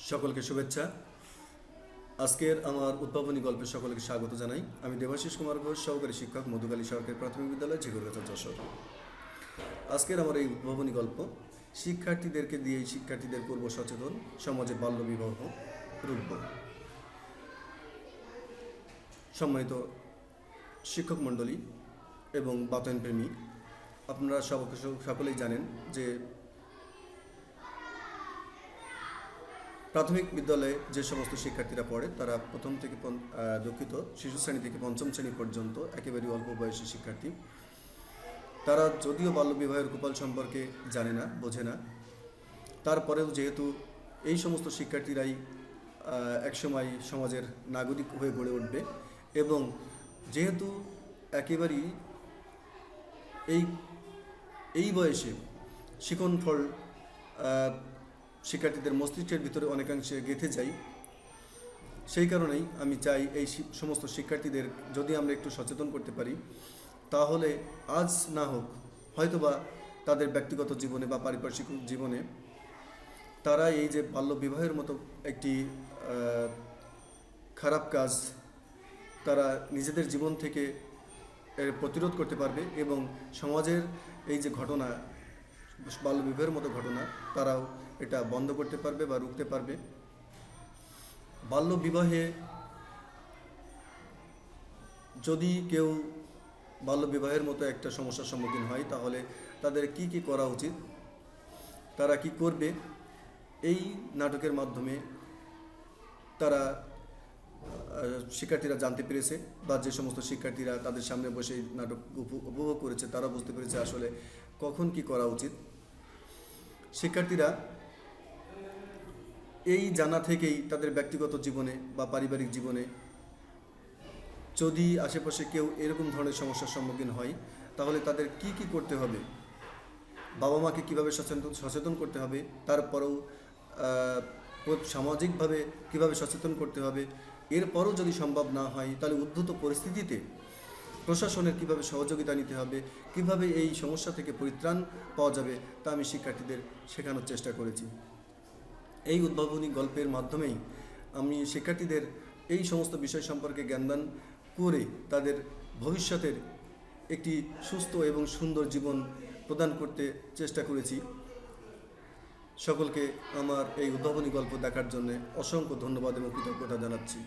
সকলকে শুভেচ্ছা। আজকের আমার উদ্ভাবনী গল্পে সকলকে স্বাগত জানাই। আমি দেবাশিস কুমার ঘোষ, সহকারী শিক্ষক, মধুকালী সরকারি প্রাথমিক বিদ্যালয়, ঝিগুরগাছা, যশোর। আজকের আমার এই উদ্ভাবনী গল্প শিক্ষার্থীদেরকে দিয়ে শিক্ষার্থীদের পূর্ব সচেতন সমাজে বাল্যবিবাহ রুখব। সম্মানিত শিক্ষক মণ্ডলী এবং বাতায়ন প্রেমী, আপনারা সকলেই জানেন যে প্রাথমিক বিদ্যালয়ে যে সমস্ত শিক্ষার্থীরা পড়ে তারা প্রথম থেকে শিশু শ্রেণী থেকে পঞ্চম শ্রেণী পর্যন্ত একেবারেই অল্প বয়সী শিক্ষার্থী। তারা যদিও বাল্যবিবাহের কুফল সম্পর্কে জানে না, বোঝে না, তারপরেও যেহেতু এই সমস্ত শিক্ষার্থীরাই একসময় সমাজের নাগরিক হয়ে গড়ে উঠবে এবং যেহেতু একেবারেই এই বয়সে শিকনফল শিক্ষার্থীদের মস্তিষ্কের ভিতরে অনেকাংশে গেঁথে যায়, সেই কারণেই আমি চাই এই সমস্ত শিক্ষার্থীদের যদি আমরা একটু সচেতন করতে পারি, তাহলে আজ না হোক হয়তোবা তাদের ব্যক্তিগত জীবনে বা পারিপার্শ্বিক জীবনে তারা এই যে বাল্যবিবাহের মতো একটি খারাপ কাজ তারা নিজেদের জীবন থেকে প্রতিরোধ করতে পারবে এবং সমাজের এই যে ঘটনা, বাল্যবিবাহের মতো ঘটনা, তারাও এটা বন্ধ করতে পারবে বা রুখতে পারবে। বাল্যবিবাহে যদি কেউ বাল্যবিবাহের মতো একটা সমস্যার সম্মুখীন হয়, তাহলে তাদের কি কি করা উচিত, তারা কি করবে, এই নাটকের মাধ্যমে তারা শিক্ষার্থীরা জানতে পেরেছে, বা যে সমস্ত শিক্ষার্থীরা তাদের সামনে বসে নাটক উপভোগ করেছে তারা বুঝতে পেরেছে আসলে কখন কি করা উচিত। শিক্ষার্থীরা এই জানা থেকেই তাদের ব্যক্তিগত জীবনে বা পারিবারিক জীবনে যদি আশেপাশে কেউ এরকম ধরনের সমস্যার সম্মুখীন হয়, তাহলে তাদের কি কি করতে হবে, বাবা মাকে কীভাবে সচেতন করতে হবে, তারপরেও সামাজিকভাবে কিভাবে সচেতন করতে হবে, এরপরও যদি সম্ভব না হয় তাহলে উদ্ভূত পরিস্থিতিতে প্রশাসনের কিভাবে সহযোগিতা নিতে হবে, কিভাবে এই সমস্যা থেকে পরিত্রাণ পাওয়া যাবে, তা আমি শিক্ষার্থীদের শেখানোর চেষ্টা করেছি। এই উদ্ভাবনী গল্পের মাধ্যমেই আমি শিক্ষার্থীদের এই সমস্ত বিষয় সম্পর্কে জ্ঞানদান করে তাদের ভবিষ্যতের একটি সুস্থ এবং সুন্দর জীবন প্রদান করতে চেষ্টা করেছি। সকলকে আমার এই উদ্ভাবনী গল্প দেখার জন্য অসংখ্য ধন্যবাদ এবং কৃতজ্ঞতা জানাচ্ছি।